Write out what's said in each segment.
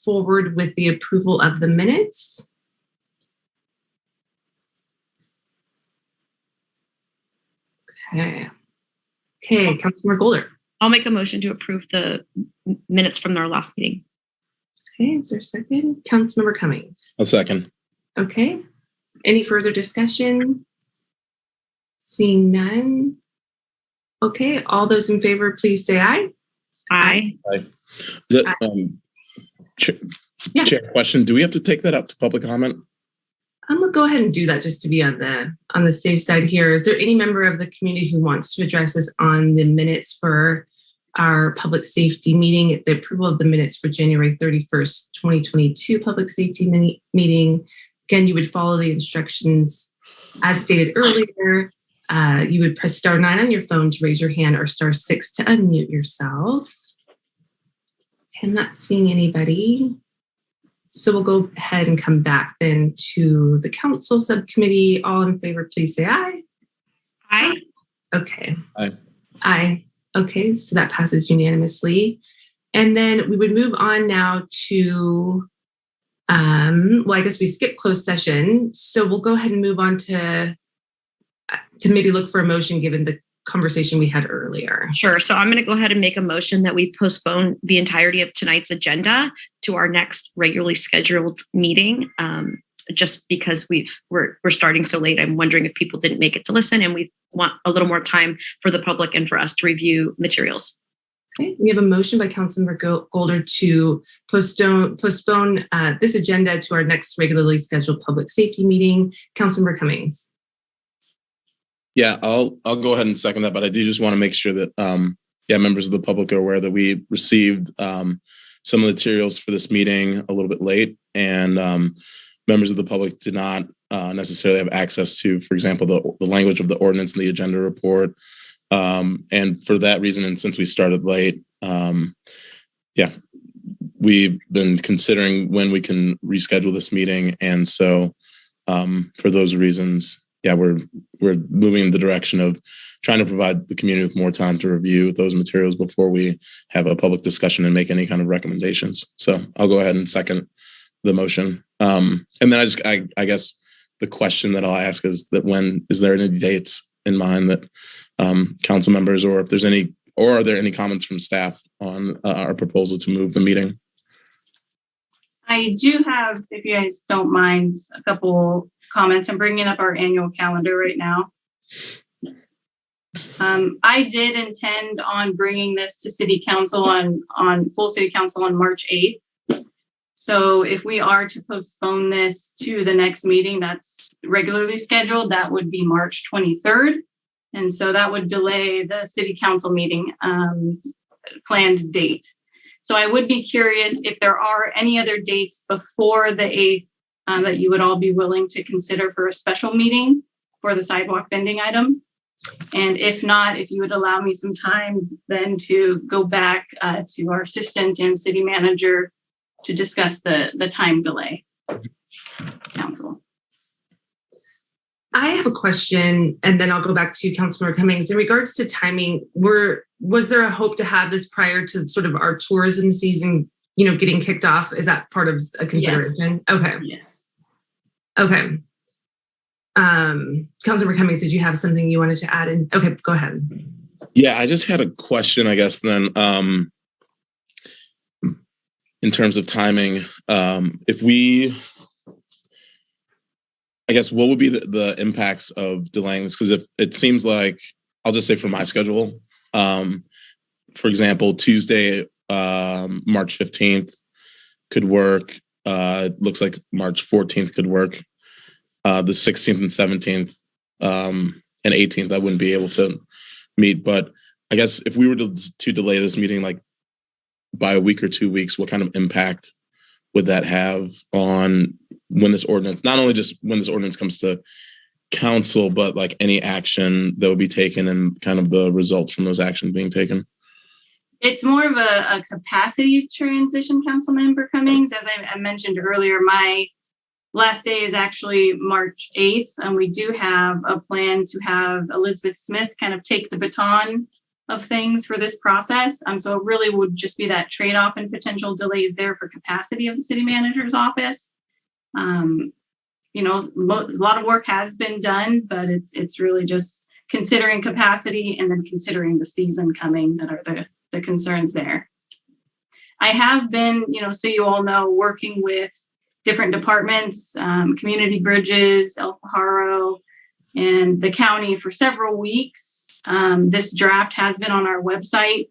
forward with the approval of the minutes? Okay, Councilmember Golder. I'll make a motion to approve the minutes from our last meeting. Okay, is there a second? Councilmember Cummings. I'll second. Okay, any further discussion? Seeing none. Okay, all those in favor, please say aye. Aye. Chair, question, do we have to take that up to public comment? I'm gonna go ahead and do that just to be on the safe side here. Is there any member of the community who wants to address us on the minutes for our public safety meeting, the approval of the minutes for January 31st, 2022 public safety meeting? Again, you would follow the instructions as stated earlier. You would press *9 on your phone to raise your hand or *6 to unmute yourself. I'm not seeing anybody. So we'll go ahead and come back then to the council subcommittee. All in favor, please say aye. Aye. Okay. Aye. Aye. Okay, so that passes unanimously. And then we would move on now to, well, I guess we skipped closed session. So we'll go ahead and move on to maybe look for a motion given the conversation we had earlier. Sure. So I'm going to go ahead and make a motion that we postpone the entirety of tonight's agenda to our next regularly scheduled meeting. Just because we're starting so late, I'm wondering if people didn't make it to listen, and we want a little more time for the public and for us to review materials. Okay, we have a motion by Councilmember Golder to postpone this agenda to our next regularly scheduled public safety meeting. Councilmember Cummings. Yeah, I'll go ahead and second that, but I do just want to make sure that members of the public are aware that we received some of the materials for this meeting a little bit late, and members of the public did not necessarily have access to, for example, the language of the ordinance and the agenda report. And for that reason, and since we started late, we've been considering when we can reschedule this meeting. And so for those reasons, we're moving in the direction of trying to provide the community with more time to review those materials before we have a public discussion and make any kind of recommendations. So I'll go ahead and second the motion. And then I guess the question that I'll ask is that is there any dates in mind that council members, or if there's any, or are there any comments from staff on our proposal to move the meeting? I do have, if you guys don't mind, a couple comments. I'm bringing up our annual calendar right now. I did intend on bringing this to City Council on full City Council on March 8th. So if we are to postpone this to the next meeting that's regularly scheduled, that would be March 23rd. And so that would delay the City Council meeting planned date. So I would be curious if there are any other dates before the 8th that you would all be willing to consider for a special meeting for the sidewalk vending item. And if not, if you would allow me some time then to go back to our assistant and city manager to discuss the time delay. Council. I have a question, and then I'll go back to Councilmember Cummings. In regards to timing, was there a hope to have this prior to sort of our tourism season, getting kicked off? Is that part of a consideration? Yes. Okay. Yes. Okay. Councilmember Cummings, did you have something you wanted to add in? Okay, go ahead. Yeah, I just had a question, I guess, then, in terms of timing. What would be the impacts of delaying this? Because if it seems like, I'll just say for my schedule, for example, Tuesday, March 15th could work. Looks like March 14th could work. The 16th and 17th and 18th, I wouldn't be able to meet. But I guess if we were to delay this meeting like by a week or 2 weeks, what kind of impact would that have on when this ordinance, not only just when this ordinance comes to council, but like any action that would be taken and kind of the results from those actions being taken? It's more of a capacity transition, Councilmember Cummings. As I mentioned earlier, my last day is actually March 8th, and we do have a plan to have Elizabeth Smith kind of take the baton of things for this process. So it really would just be that trade-off and potential delays there for capacity of the city manager's office. A lot of work has been done, but it's really just considering capacity and then considering the season coming that are the concerns there. I have been, so you all know, working with different departments, community bridges, El Pajaro, and the county for several weeks. This draft has been on our website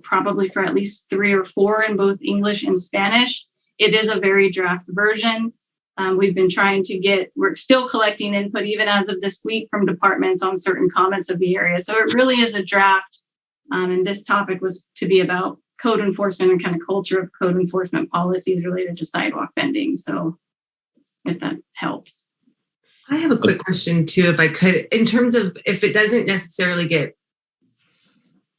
probably for at least 3 or 4 in both English and Spanish. It is a very draft version. We've been trying to we're still collecting input even as of this week from departments on certain comments of the area. So it really is a draft. And this topic was to be about code enforcement and kind of culture of code enforcement policies related to sidewalk bending. So if that helps. I have a quick question too, if I could, in terms of if it doesn't necessarily get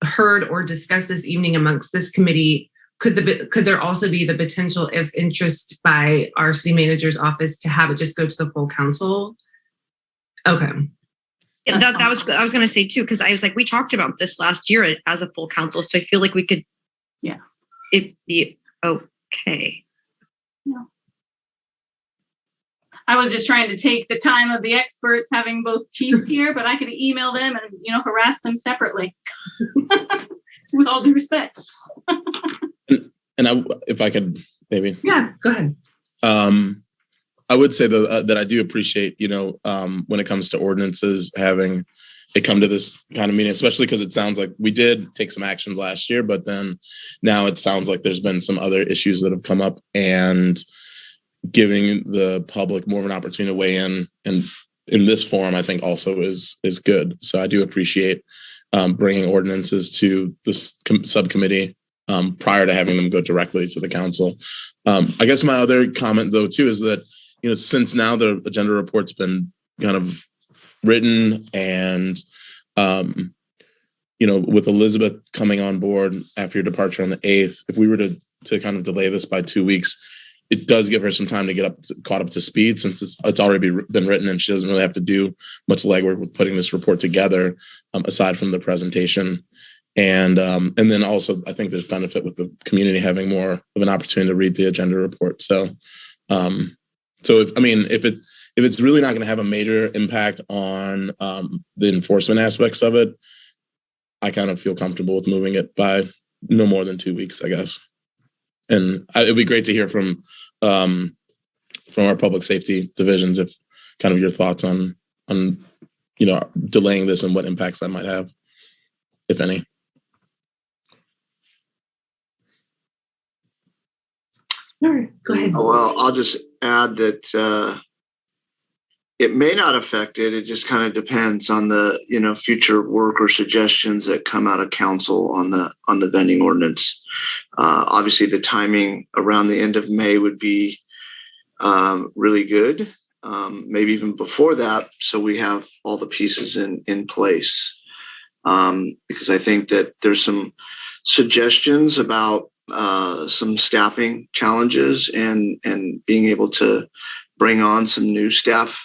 heard or discussed this evening amongst this committee, could there also be the potential, if interest by our city manager's office, to have it just go to the full council? Okay. That was I was going to say too, because I was like, we talked about this last year as a full council, so I feel like we could, it'd be okay. Yeah. I was just trying to take the time of the experts having both chiefs here, but I could email them and harass them separately. With all due respect. And if I could maybe. Yeah, go ahead. I would say that I do appreciate, when it comes to ordinances, having it come to this kind of meeting, especially because it sounds like we did take some actions last year, but then now it sounds like there's been some other issues that have come up, and giving the public more of an opportunity to weigh in, and in this forum, I think also is good. So I do appreciate bringing ordinances to this subcommittee prior to having them go directly to the council. I guess my other comment, though, too, is that, since now the agenda report's been kind of written, and, with Elizabeth coming on board after your departure on the 8th, if we were to kind of delay this by 2 weeks, it does give her some time to get caught up to speed, since it's already been written and she doesn't really have to do much legwork with putting this report together, aside from the presentation. And then also, I think there's benefit with the community having more of an opportunity to read the agenda report. So, if it's really not going to have a major impact on the enforcement aspects of it, I kind of feel comfortable with moving it by no more than 2 weeks, I guess. And it'd be great to hear from our public safety divisions, if kind of your thoughts on delaying this and what impacts that might have, if any. All right, go ahead. Well, I'll just add that it may not affect it. It just kind of depends on the future work or suggestions that come out of council on the vending ordinance. Obviously, the timing around the end of May would be really good. Maybe even before that, so we have all the pieces in place. Because I think that there's some suggestions about some staffing challenges and being able to bring on some new staff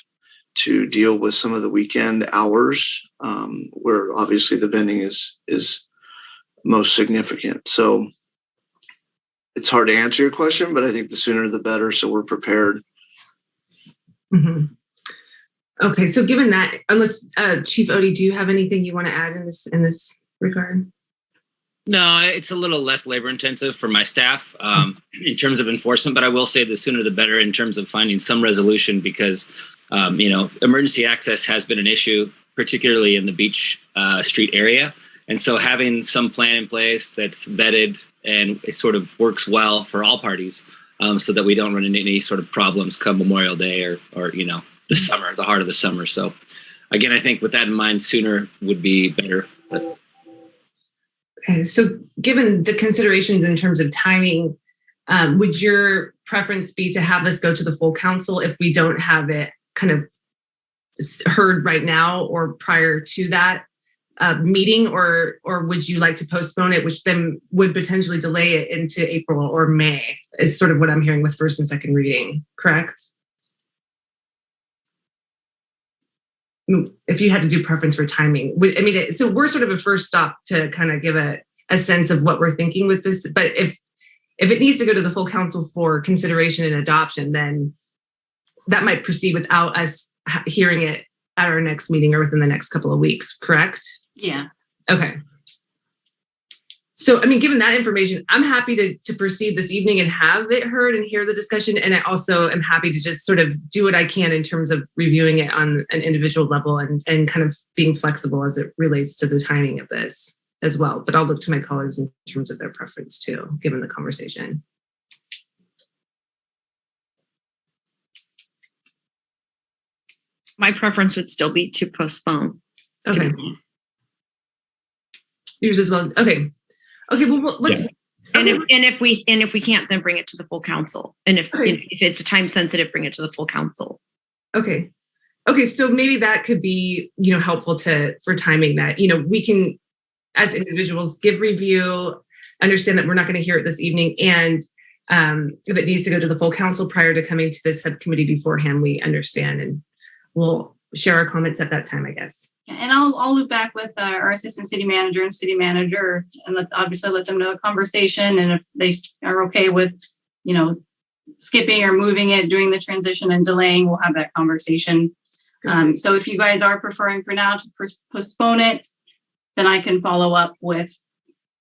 to deal with some of the weekend hours, where obviously the vending is most significant. So it's hard to answer your question, but I think the sooner the better, so we're prepared. Mm-hmm. Okay, so given that, unless Chief Odie, do you have anything you want to add in this regard? No, it's a little less labor intensive for my staff in terms of enforcement, but I will say the sooner the better in terms of finding some resolution, because emergency access has been an issue, particularly in the Beach Street area. And so having some plan in place that's vetted and it sort of works well for all parties, so that we don't run into any sort of problems come Memorial Day or the summer, the heart of the summer. So again, I think with that in mind, sooner would be better. But okay, so given the considerations in terms of timing, would your preference be to have this go to the full council if we don't have it kind of heard right now or prior to that meeting, or would you like to postpone it, which then would potentially delay it into April or May, is sort of what I'm hearing with first and second reading, correct? if you had to do preference for timing, I mean, so we're sort of a first stop to kind of give a sense of what we're thinking with this. But if it needs to go to the full council for consideration and adoption, then that might proceed without us hearing it at our next meeting or within the next couple of weeks, correct? Yeah. Okay. So, I mean, given that information, I'm happy to proceed this evening and have it heard and hear the discussion. And I also am happy to just sort of do what I can in terms of reviewing it on an individual level and kind of being flexible as it relates to the timing of this as well. But I'll look to my colleagues in terms of their preference too, given the conversation. My preference would still be to postpone. Okay. Yours as well. Okay. Okay. Well, let's. Yeah. And if we can't, then bring it to the full council. And if it's time sensitive, bring it to the full council. Okay. Okay. So maybe that could be, helpful for timing that, we can, as individuals, give review, understand that we're not going to hear it this evening. And if it needs to go to the full council prior to coming to the subcommittee beforehand, we understand and we'll share our comments at that time, I guess. And I'll loop back with our assistant city manager and city manager and obviously let them know the conversation. And if they are okay with, skipping or moving it, doing the transition and delaying, we'll have that conversation. So if you guys are preferring for now to postpone it, then I can follow up with,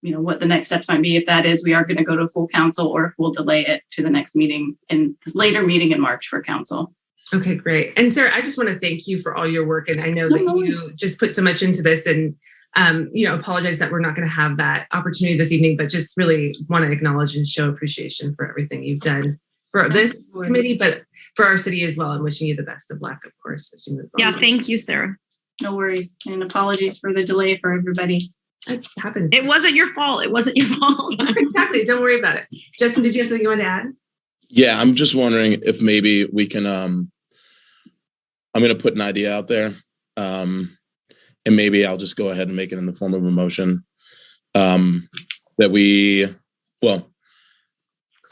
what the next steps might be. If that is, we are going to go to full council or if we'll delay it to the next meeting and later meeting in March for council. Okay, great. And Sarah, I just want to thank you for all your work. And I know that you just put so much into this and, apologize that we're not going to have that opportunity this evening, but just really want to acknowledge and show appreciation for everything you've done for this committee, but for our city as well. And wishing you the best of luck, of course, as you move on. Yeah, thank you, Sarah. No worries. And apologies for the delay for everybody. It happens. It wasn't your fault. Exactly. Don't worry about it. Justin, did you have something you wanted to add? Yeah, I'm just wondering if maybe we can, I'm going to put an idea out there, and maybe I'll just go ahead and make it in the form of a motion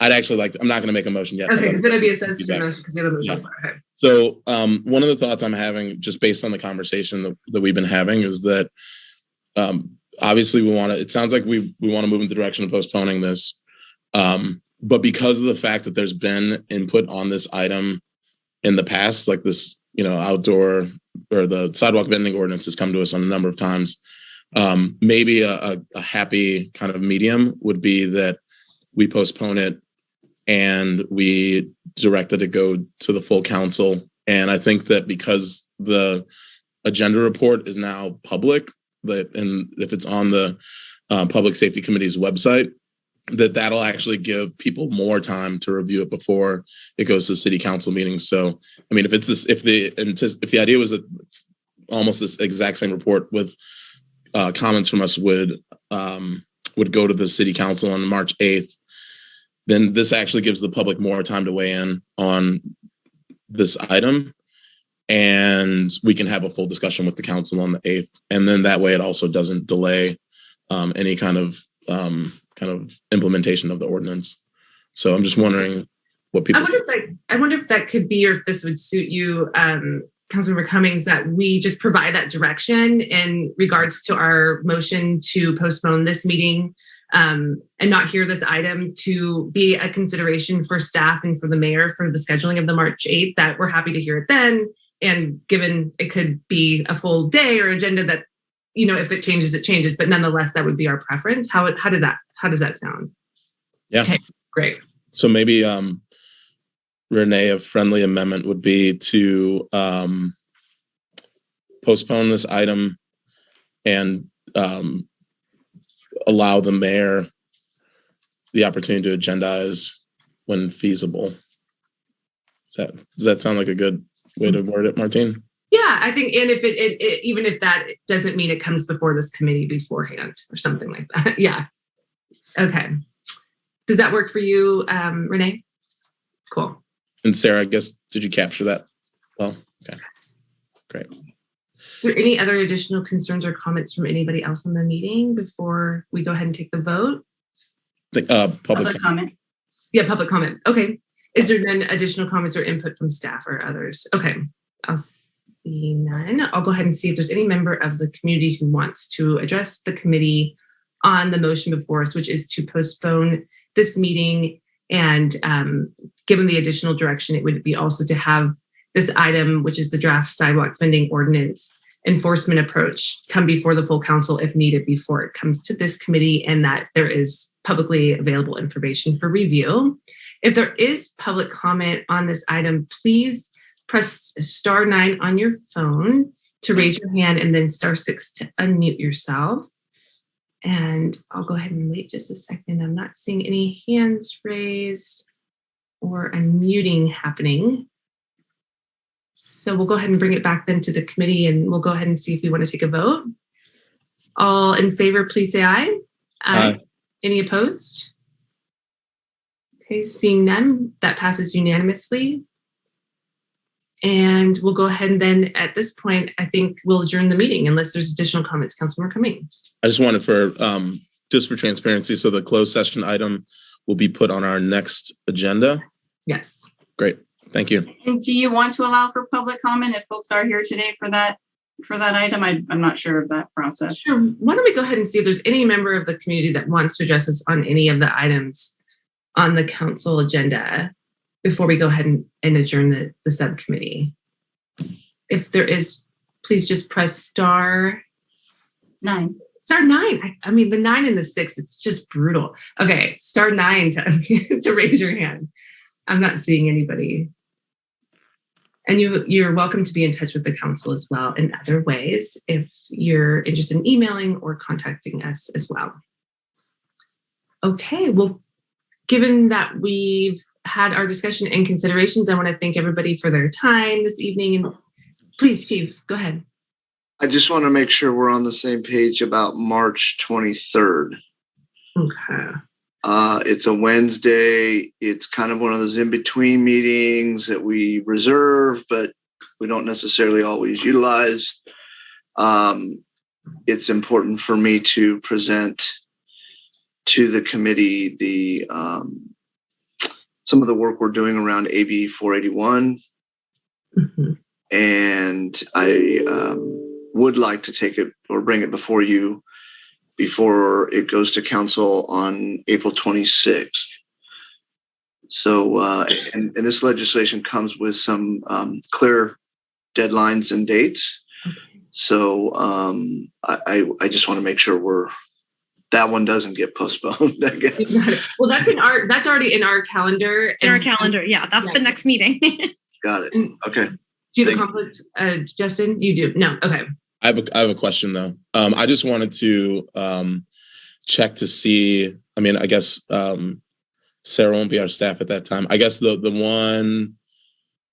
I'd actually I'm not going to make a motion yet. Okay, it's going to be a sensitive motion because we have a motion. Yeah. Okay. So one of the thoughts I'm having, just based on the conversation that we've been having, is that obviously it sounds like we want to move in the direction of postponing this. But because of the fact that there's been input on this item in the past, like this, outdoor or the sidewalk vending ordinance has come to us on a number of times. Maybe a happy kind of medium would be that we postpone it and we direct it to go to the full council. And I think that because the agenda report is now public, and if it's on the Public Safety Committee's website, that'll actually give people more time to review it before it goes to city council meetings. So, I mean, if the idea was that it's almost this exact same report with comments from us would go to the city council on March 8th, then this actually gives the public more time to weigh in on this item, and we can have a full discussion with the council on the 8th. And then that way it also doesn't delay any kind of implementation of the ordinance. So I'm just wondering what people. I wonder if that could be, or if this would suit you, Councilmember Cummings, that we just provide that direction in regards to our motion to postpone this meeting and not hear this item, to be a consideration for staff and for the mayor for the scheduling of the March 8th, that we're happy to hear it then. And given it could be a full day or agenda that, if it changes, it changes, but nonetheless, that would be our preference. How does that sound? Yeah. Okay, great. So maybe Renee, a friendly amendment would be to postpone this item and allow the mayor the opportunity to agendize when feasible. Does that sound like a good way to word it, Martine? Yeah, I think, and if it even if that doesn't mean it comes before this committee beforehand or something like that. Yeah. Okay. Does that work for you, Renee? Cool. And Sarah, I guess, did you capture that? Well, okay, great. Is there any other additional concerns or comments from anybody else in the meeting before we go ahead and take the vote? Public comment. Yeah, public comment. Okay. Is there then additional comments or input from staff or others? Okay. See none. I'll go ahead and see if there's any member of the community who wants to address the committee on the motion before us, which is to postpone this meeting. And given the additional direction, it would be also to have this item, which is the draft sidewalk funding ordinance enforcement approach, come before the full council if needed before it comes to this committee, and that there is publicly available information for review. If there is public comment on this item, please press *9 on your phone to raise your hand and then *6 to unmute yourself. And I'll go ahead and wait just a second. I'm not seeing any hands raised or unmuting happening. So we'll go ahead and bring it back then to the committee, and we'll go ahead and see if we want to take a vote. All in favor, please say aye. Aye. Any opposed? Okay, seeing none, that passes unanimously. And we'll go ahead and then at this point, I think we'll adjourn the meeting unless there's additional comments, Councilmember Cummings. I just wanted just for transparency, so the closed session item will be put on our next agenda. Yes. Great. Thank you. And do you want to allow for public comment if folks are here today for that item? I'm not sure of that process. Sure. Why don't we go ahead and see if there's any member of the community that wants to address us on any of the items on the council agenda before we go ahead and adjourn the subcommittee. If there is, please just press *9. *9. I mean, the 9 and the 6, it's just brutal. Okay, *9 to raise your hand. I'm not seeing anybody. And you're welcome to be in touch with the council as well in other ways if you're interested in emailing or contacting us as well. Okay, well, given that we've had our discussion and considerations, I want to thank everybody for their time this evening. And please, Chief, go ahead. I just want to make sure we're on the same page about March 23rd. Okay. It's a Wednesday. It's kind of one of those in-between meetings that we reserve, but we don't necessarily always utilize. It's important for me to present to the committee the some of the work we're doing around AB 481. Mm-hmm. And I would like to take it or bring it before you before it goes to council on April 26th. So, and this legislation comes with some clear deadlines and dates. Okay. So I just want to make sure that one doesn't get postponed. I guess. Well, that's already in our calendar. In our calendar, yeah, that's the next meeting. Got it. Okay. Do you have a conflict, Justin? You do? No. Okay. I have a question though. I just wanted to check to see. I mean, I guess Sarah won't be our staff at that time. I guess the one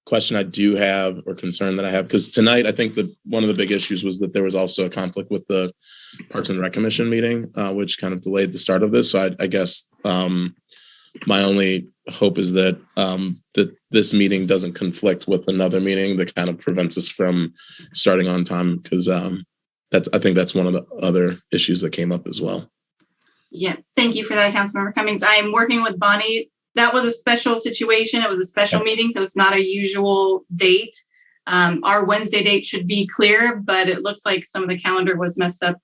question I do have or concern that I have, because tonight I think one of the big issues was that there was also a conflict with the Parks and Rec Commission meeting, which kind of delayed the start of this. So I guess my only hope is that that this meeting doesn't conflict with another meeting that kind of prevents us from starting on time, because I think that's one of the other issues that came up as well. Yeah, thank you for that, Councilmember Cummings. I'm working with Bonnie. That was a special situation. It was a special meeting, so it's not a usual date. Our Wednesday date should be clear, but it looked like some of the calendar was messed up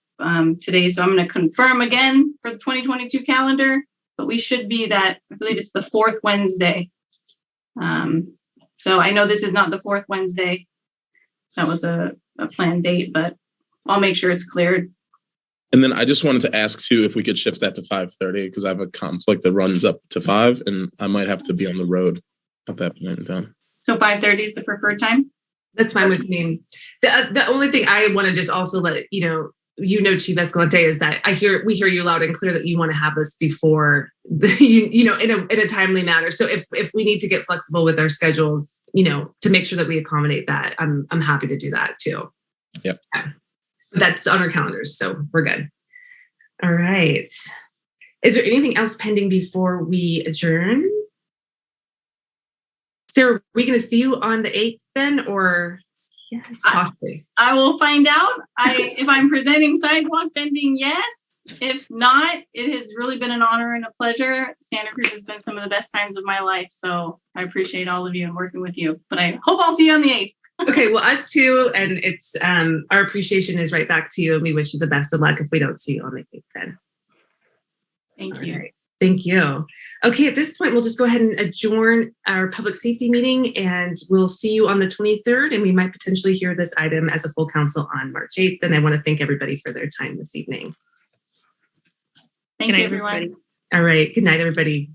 today. So I'm going to confirm again for the 2022 calendar, but we should be I believe it's the 4th Wednesday. So I know this is not the 4th Wednesday. That was a planned date, but I'll make sure it's cleared. And then I just wanted to ask too, if we could shift that to 5:30, because I have a conflict that runs up to 5 and I might have to be on the road at that point in time. So 5:30 is the preferred time? That's fine with me. The only thing I want to just also let Chief Escalante, is that we hear you loud and clear that you want to have this before in a timely manner. So if we need to get flexible with our schedules, to make sure that we accommodate that, I'm happy to do that too. Yep. Yeah. But that's on our calendars, so we're good. All right. Is there anything else pending before we adjourn? Sarah, are we going to see you on the 8th then, or? Yes, possibly. I will find out. If I'm presenting sidewalk vending, yes. If not, it has really been an honor and a pleasure. Santa Cruz has been some of the best times of my life, so I appreciate all of you and working with you. But I hope I'll see you on the 8th. Okay, well, us too, and it's our appreciation is right back to you, and we wish you the best of luck if we don't see you on the 8th then. Thank you. Right. Thank you. Okay, at this point, we'll just go ahead and adjourn our public safety meeting, and we'll see you on the 23rd, and we might potentially hear this item as a full council on March 8th. And I want to thank everybody for their time this evening. Thank you, everyone. All right, good night, everybody.